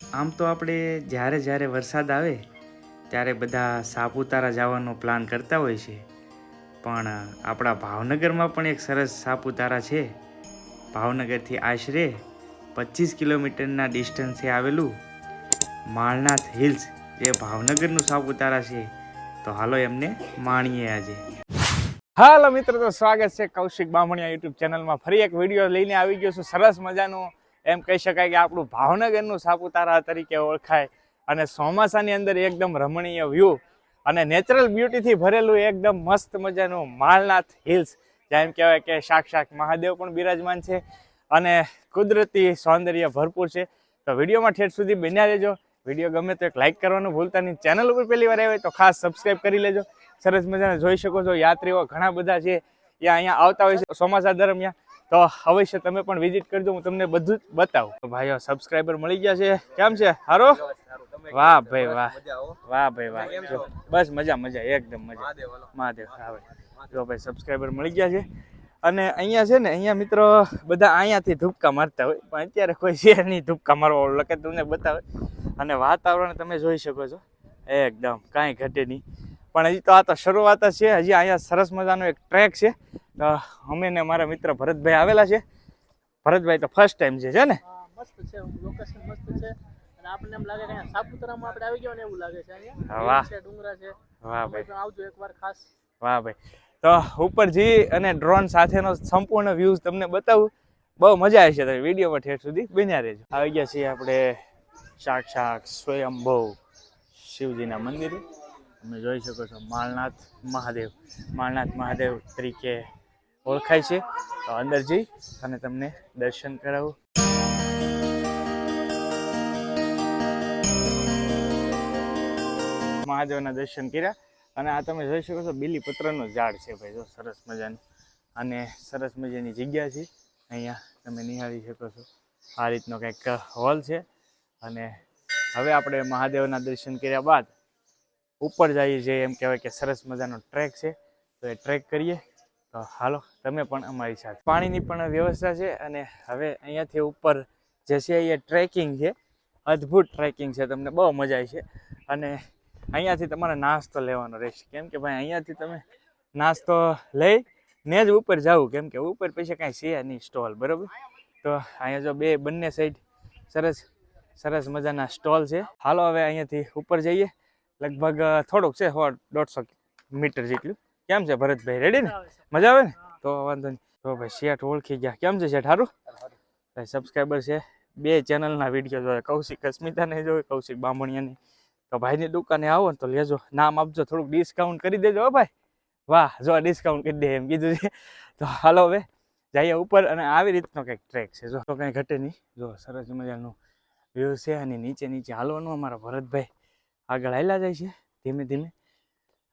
આમ તો આપણે જ્યારે જ્યારે વરસાદ આવે ત્યારે બધા સાપુતારા જવાનો પ્લાન કરતા હોય છે, પણ આપણા ભાવનગરમાં પણ એક સરસ સાપુતારા છે. ભાવનગરથી આશરે 25 કિલોમીટરના ડિસ્ટન્સે આવેલું માળનાથ હિલ્સ જે ભાવનગરનું સાપુતારા છે. તો હાલો એમને માણીએ આજે. હાલો મિત્રો, તો સ્વાગત છે કૌશિક બામણિયા યુટ્યુબ ચેનલમાં. ફરી એક વિડીયો લઈને આવી ગયો છું. સરસ મજાનું એમ કહી શકાય કે આપણું ભાવનગરનું સાપુતારા તરીકે ઓળખાય, અને ચોમાસાની અંદર એકદમ રમણીય વ્યૂ અને નેચરલ બ્યુટીથી ભરેલું એકદમ મસ્ત મજાનું માળનાથ હિલ્સ, જેમ કહેવાય કે સાક્ષાત મહાદેવ પણ બિરાજમાન છે અને કુદરતી સૌંદર્ય ભરપૂર છે. તો વિડીયોમાં ઠેઠ સુધી બન્યા રહેજો. વિડીયો ગમે તો એક લાઇક કરવાનું ભૂલતા નહીં. ચેનલ ઉપર પહેલી વાર આવે તો ખાસ સબસ્ક્રાઈબ કરી લેજો. સરસ મજાને જોઈ શકો છો, યાત્રીઓ ઘણા બધા છે એ અહીંયા આવતા હોય છે ચોમાસા દરમિયાન. તો અવશ્ય તમે પણ વિઝિટ કરજો, હું તમને બધું જ બતાવું. તો ભાઈઓ સબસ્ક્રાઈબર મળી ગયા છે, કેમ છે? હારો? વાહ ભાઈ વાહ, વાહ ભાઈ વાહ. બસ મજા મજા, એકદમ મજા. મહાદેવ આવે. જો ભાઈ સબસ્ક્રાઈબર મળી ગયા છે. અને અહીંયા છે ને, અહીંયા મિત્રો બધા અહીંયાથી ધૂપકા મારતા હોય, પણ અત્યારે કોઈ છે નહીં ધૂપકા મારવા વાળું, કે તમને બતાવે. અને વાતાવરણ તમે જોઈ શકો છો, એકદમ કાંઈ ઘટે નહીં. પણ હજી તો આ તો શરૂઆત જ છે. હજી અહીંયા સરસ મજાનો એક ટ્રેક છે. તો અમે ને મારા મિત્ર ભરતભાઈ આવેલા છે. ભરતભાઈ તો ફર્સ્ટ ટાઈમ છે ને? મસ્ત છે, લોકેશન મસ્ત છે. અને આપણને એમ લાગે કે અહીંયા સાપુતારામાં આપણે આવી ગયા ને એવું લાગે છે. અહીંયા વાહ છે, ડુંગરા છે. વાહ ભાઈ, આવજો એકવાર ખાસ. વાહ ભાઈ. તો ઉપર જઈ અને ડ્રોન સાથેનો સંપૂર્ણ વ્યૂઝ તમને બતાવું. બહુ મજા આવશે. તમે વિડીયોમાં ઠેઠ સુધી બન્યા રહેજો. આવી ગયા છીએ આપણે સાક્ષાત સ્વયંભૂ શિવજીના મંદિરે. તમે જોઈ શકો છો માળનાથ મહાદેવ, માળનાથ મહાદેવ તરીકે ઓળખાય છે. તો અંદર જઈ અને તમને દર્શન કરાવું. મહાદેવના દર્શન કર્યા. અને આ તમે જોઈ શકો છો બીલીપત્રનું ઝાડ છે ભાઈ, જો સરસ મજાનું. અને સરસ મજાની જગ્યા છે. અહીંયા તમે નિહાળી શકો છો, આ રીતનો કંઈક હોલ છે. અને હવે આપણે મહાદેવના દર્શન કર્યા બાદ ઉપર જઈએ છીએ. એમ કહેવાય કે સરસ મજાનો ટ્રેક છે, તો એ ટ્રેક કરીએ. તો હાલો તમે પણ અમારી સાથે. પાણીની પણ વ્યવસ્થા છે. અને હવે અહીંયાથી ઉપર જે છે એ ટ્રેકિંગ છે, અદ્ભુત ટ્રેકિંગ છે, તમને બહુ મજા આવી છે. અને અહીંયાથી તમારે નાસ્તો લેવાનો રહેશે, કેમ કે ભાઈ અહીંયાથી તમે નાસ્તો લઈને જ ઉપર જાવું, કેમ કે ઉપર પછી કાંઈ છે નહીં સ્ટોલ, બરાબર. તો અહીંયા જો બંને સાઈડ સરસ સરસ મજાના સ્ટોલ છે. હાલો હવે અહીંયાથી ઉપર જઈએ. લગભગ થોડુંક છે, 150 મીટર જેટલું. કેમ છે ભરતભાઈ, રેડી ને? મજા આવે ને? તો વાંધો નહીં. તો ભાઈ શેઠ ઓળખી ગયા. કેમ છે શેઠ, સારું? ભાઈ સબસ્ક્રાઈબર છે, 2 ચેનલના વિડીયો જોવે, કૌશિક અસ્મિતાને જોવે, કૌશિક બામણિયાની. તો ભાઈની દુકાને આવો ને તો લેજો, નામ આપજો, થોડુંક ડિસ્કાઉન્ટ કરી દેજો. હો ભાઈ, વાહ, જો ડિસ્કાઉન્ટ કરી દે એમ કીધું છે. તો હાલો હવે જઈએ ઉપર. અને આવી રીતનો કંઈક ટ્રેક છે, જો તો કંઈ ઘટે નહીં. જો સરસ મજાનું વ્યૂ છે. અને નીચે નીચે હાલવાનું. અમારા ભરતભાઈ આગળ હાલ્યા જાય છે ધીમે ધીમે.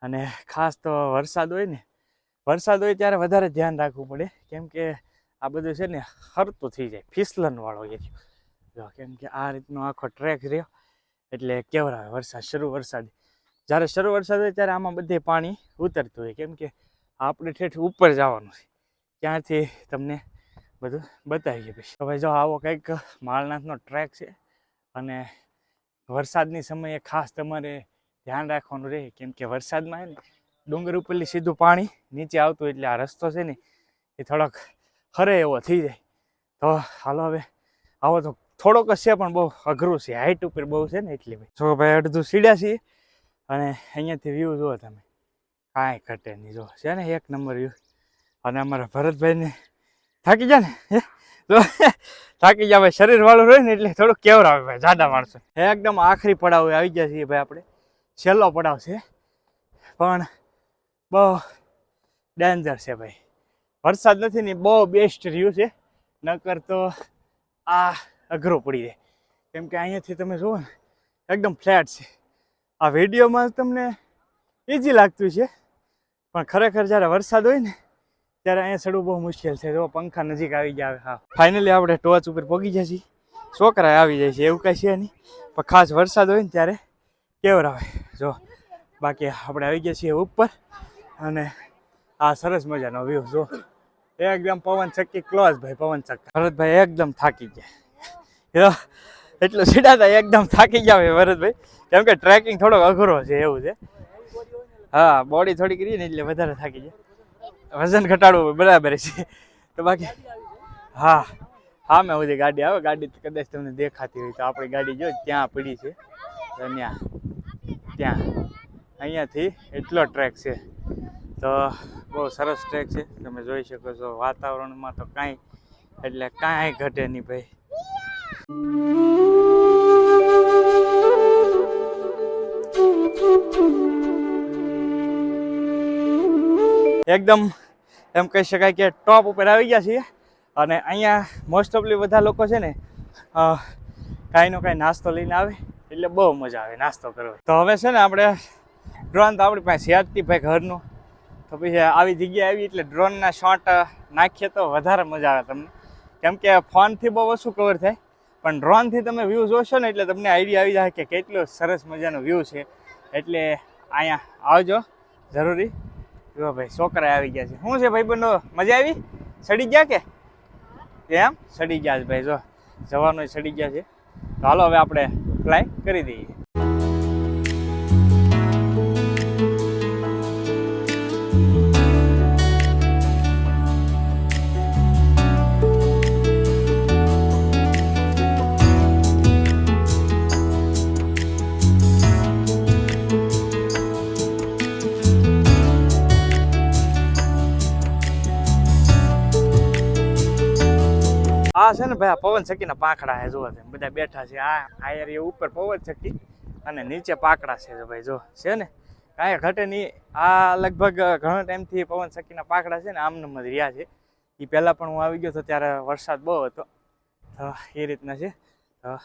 અને ખાસ તો વરસાદ હોય ત્યારે વધારે ધ્યાન રાખવું પડે, કેમ કે આ બધું છે ને હરતું થઈ જાય, ફિસલનવાળો એરિયો. કેમ કે આ રીતનો આખો ટ્રેક રહ્યો એટલે કેવરાવે વરસાદ જ્યારે શરૂ વરસાદ હોય ત્યારે આમાં બધે પાણી ઉતરતું હોય, કેમ કે આપણે ઠેઠ ઉપર જવાનું છે. ત્યાંથી તમને બધું બતાવીએ પછી. તો ભાઈ જો આવો કંઈક માળનાથનો ટ્રેક છે. અને વરસાદની સમયે ખાસ તમારે ધ્યાન રાખવાનું રહે, કેમ કે વરસાદમાં ને ડુંગર ઉપરથી સીધું પાણી નીચે આવતું, એટલે આ રસ્તો છે ને એ થોડોક હરે એવો થઈ જાય. તો હાલો હવે આવો તો થોડોક જ છે, પણ બહુ અઘરું છે, હાઈટ ઉપર બહુ છે ને એટલે ભાઈ. જો ભાઈ અડધું સીડ્યા છીએ. અને અહીંયાથી વ્યૂ જુઓ તમે, કાંઈ ઘટે નહીં. જો છે ને એક નંબર વ્યૂ. અને અમારા ભરતભાઈને થાકી ગયા ને, તો થાકી ગયા ભાઈ, શરીર વાળું રહે ને એટલે થોડુંક કેવરાવે ભાઈ, જાડા માણસો. એકદમ આખરી પડાવ આવી ગયા છીએ ભાઈ આપણે. છેલ્લો પડાવ છે, પણ બહુ ડેન્જર છે ભાઈ. વરસાદ નથી ને બહુ બેસ્ટ રહ્યું છે, નકર તો આ અઘરું પડી જાય. કેમ કે અહીંયાથી તમે જુઓ ને એકદમ ફ્લેટ છે. આ વિડીયોમાં તમને ઇઝી લાગતું છે, પણ ખરેખર જ્યારે વરસાદ હોય ને ત્યારે અહીંયા ચડવું બહુ મુશ્કેલ છે. જો પંખા નજીક આવી ગયા. હા, ફાઇનલી આપણે ટોચ ઉપર પહોંચી ગયા છીએ. છોકરા આવી જાય છે એવું કાંઈ છે નહીં, પણ ખાસ વરસાદ હોય ને ત્યારે કેવરાવે. જો બાકી આપણે આવી ગયા છીએ ઉપર. અને આ સરસ મજાનો વ્યૂ જો, એકદમ પવન ચક્કી ક્લોઝ ભાઈ, પવન ચક્કા. ભરતભાઈ એકદમ થાકી ગયા, એટલું સીડાતા એકદમ થાકી ગયા ભરતભાઈ, કેમ કે ટ્રેકિંગ થોડોક અઘરો છે એવું છે. હા, બોડી થોડી કરી ને એટલે વધારે થાકી જાય, વજન ઘટાડવું બરાબર છે. તો બાકી હા હા, મેં બધી ગાડી આવે, ગાડી કદાચ તમને દેખાતી હોય તો આપણી ગાડી જો ત્યાં પડી છે, ત્યાં અહીંયાથી એટલો ટ્રેક છે. તો બહુ સરસ ટ્રેક છે, તમે જોઈ શકો છો. વાતાવરણમાં તો કાંઈ એટલે કાંઈ ઘટે નહીં ભાઈ. એકદમ એમ કહી શકાય કે ટોપ ઉપર આવી ગયા છીએ. અને અહીંયા મોસ્ટ ઓફલી બધા લોકો છે ને કાંઈનો કાંઈ નાસ્તો લઈને આવે, એટલે બહુ મજા આવે નાસ્તો કરવા. તો હવે છે ને આપણે ડ્રોન તો આપણી પાસે છે ભાઈ ઘરનું, તો પછી આવી જગ્યાએ આવી એટલે ડ્રોનના શોટ નાખીએ તો વધારે મજા આવે તમને, કેમ કે ફોનથી બહુ ઓછું કવર થાય, પણ ડ્રોનથી તમે વ્યૂ જોશો ને એટલે તમને આઈડિયા આવી જાય કે કેટલો સરસ મજાનો વ્યૂ છે. એટલે અહીંયા આવજો જરૂરી. જો ભાઈ છોકરા આવી ગયા છે. શું છે ભાઈ બંધો, મજા આવી? સડી ગયા કે એમ? સડી ગયા છે ભાઈ, જો જવાનો સડી ગયા છે. તો હાલો હવે આપણે ફ્લાય કરી દઈએ. આ છે ને ભાઈ આ પવન ચક્કીના પાંખડા છે, જોવા બધા બેઠા છે. આ એરિયા ઉપર પવન ચક્કી અને નીચે પાંખડા છે ભાઈ, જો છે ને કાંઈ ઘટે નહીં. આ લગભગ ઘણા ટાઈમથી પવન ચક્કીના પાંખડા છે ને આમનામ જ રહ્યા છે. એ પહેલાં પણ હું આવી ગયો હતો ત્યારે વરસાદ બહુ હતો, એ રીતના છે.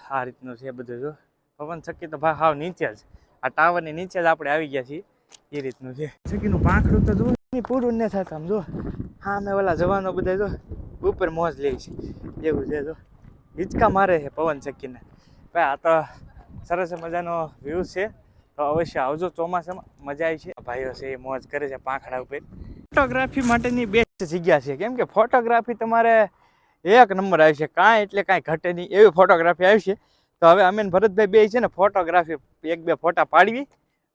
આ રીતનું છે બધું. જો પવન ચક્કી તો ભાઈ હાવ નીચે જ, આ ટાવરની નીચે જ આપણે આવી ગયા છીએ, એ રીતનું છે. ચક્કીનું પાંખડું તો જો પૂરું ન થતા આમ, જો હા મેં ઓલા જવાનો બધા જો ઉપર મોજ લે છે એવું છે. જો હિંચકા મારે છે પવન ચક્કીને ભાઈ. આ તો સરસ મજાનો વ્યૂ છે, તો અવશ્ય આવજો ચોમાસામાં, મજા આવી છે. ભાઈઓ છે એ મોજ કરે છે પાંખડા ઉપર. ફોટોગ્રાફી માટેની બેસ્ટ જગ્યા છે, કેમ કે ફોટોગ્રાફી તમારે એક નંબર આવશે, કાંઈ એટલે કાંઈ ઘટે નહીં એવી ફોટોગ્રાફી આવશે. તો હવે અમે ભરતભાઈ બે છે ને ફોટોગ્રાફી એક બે ફોટા પાડવી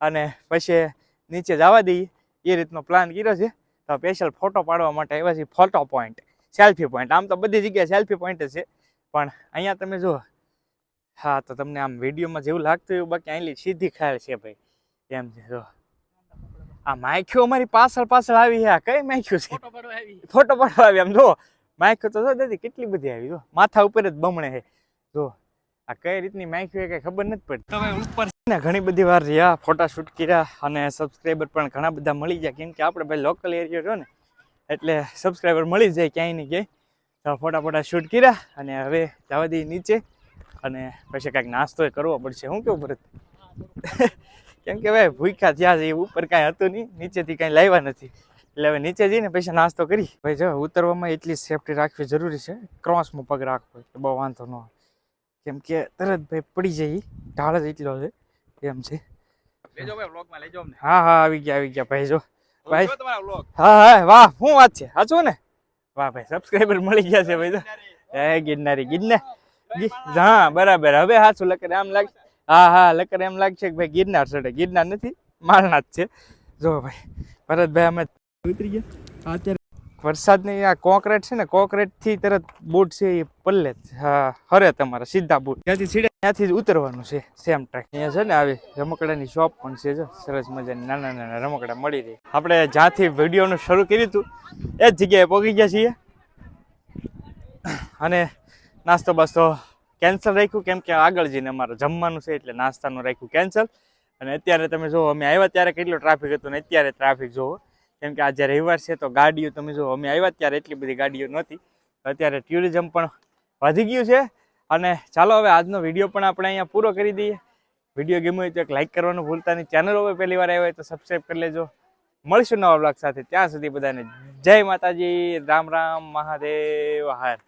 અને પછી નીચે જવા દઈએ, એ રીતનો પ્લાન કર્યો છે. તો સ્પેશિયલ ફોટો પાડવા માટે આવ્યા છીએ ફોટો પોઈન્ટ, સેલ્ફી પોઈન્ટ. આમ તો બધી જગ્યાએ સેલ્ફી પોઈન્ટ જ છે, પણ અહીંયા તમે જુઓ. હા, તો તમને આમ વિડીયોમાં જેવું લાગતું એવું, બાકી અહીંની સીધી ખાયલ છે ભાઈ, એમ છે. જો આ માખ્યું અમારી પાછળ આવી છે. આ કઈ માખ્યું છે? ફોટો પાડવા આવી. આમ જો માખ્યું તો જો દાદી કેટલી બધી આવી, જો માથા ઉપર જ બમણે છે. જો આ કઈ રીતની માખ્યું કઈ ખબર નથી પડતી. તો ભાઈ ઉપર ને ઘણી બધી વાર રહ્યા, ફોટા શૂટ કર્યા અને સબસ્ક્રાઈબર પણ ઘણા બધા મળી ગયા, કેમ કે આપણે ભાઈ લોકલ એરિયા રહ્યો ને એટલે સબસ્ક્રાઈબર મળી જાય ક્યાંય ને ક્યાંય. તો ફોટા શૂટ કર્યા અને હવે જવા દઈએ નીચે, અને પછી કાંઈક નાસ્તો કરવો પડશે. શું કેવું ભરત? કેમ કે ભાઈ ભૂખ્યા થયા છે, ઉપર કાંઈ હતું નહીં, નીચેથી કાંઈ લાવ્યા નથી, એટલે હવે નીચે જઈને પછી નાસ્તો કરી. ભાઈ જો ઉતરવામાં એટલી સેફટી રાખવી જરૂરી છે, ક્રોસમાં પગ રાખવો એટલે બહુ વાંધો ન આવે, કેમ કે તરત ભાઈ પડી જાય, ઢાળ જ એટલો છે એમ છે. હા હા, આવી ગયા ભાઈ. જો ભાઈ હા હા, વાહ શું વાત છે, સાચું ને? વાહ ભાઈ, સબસ્ક્રાઈબર મળી ગયા છે ભાઈ. તો ગિરનાર હા બરાબર. હવે સાચું લકર આમ લાગશે. હા હા, લકર એમ લાગશે કે ભાઈ ગિરનાર ચડે. ગિરનાર નથી, માલના જ છે. જો ભાઈ ભરતભાઈ અમે ઉતરી ગયા. અત્યારે વરસાદની આ કોન્ક્રીટ છે ને, કોન્ક્રીટથી તરત બૂટ છે એ પલ્લે હા હરે તમારા સીધા બૂટ ત્યાંથી સીડે ત્યાંથી જ ઉતરવાનું છે. સેમ ટ્રેક અહીંયા છે ને, આવી રમકડાની શોપ પણ છે. જો સરસ મજાની નાના નાના રમકડા મળી રહી. આપણે જ્યાંથી વિડીયોનું શરૂ કર્યું હતું એ જ જગ્યાએ પહોંચી ગયા છીએ, અને નાસ્તો બાસ્તો કેન્સલ રાખ્યું, કેમ કે આગળ જઈને અમારે જમવાનું છે એટલે નાસ્તાનું રાખ્યું કેન્સલ. અને અત્યારે તમે જુઓ, અમે આવ્યા ત્યારે કેટલો ટ્રાફિક હતો ને અત્યારે ટ્રાફિક જુઓ, કેમ કે આજે રવિવાર છે તો ગાડીઓ તમે જુઓ, અમે આવ્યા ત્યારે એટલી બધી ગાડીઓ નહોતી. અત્યારે ટુરિઝમ પણ વધી ગયું છે. અને ચાલો હવે આજનો વિડીયો પણ આપણે અહીંયા પૂરો કરી દઈએ. વિડીયો ગમ્યો હોય તો એક લાઇક કરવાનું ભૂલતા નહીં. ચેનલ હવે પહેલી વાર આવ્યો હોય તો સબસ્ક્રાઈબ કરી લેજો. મળીશું નવા બ્લોગ સાથે. ત્યાં સુધી બધાને જય માતાજી, રામ રામ, મહાદેવ હર.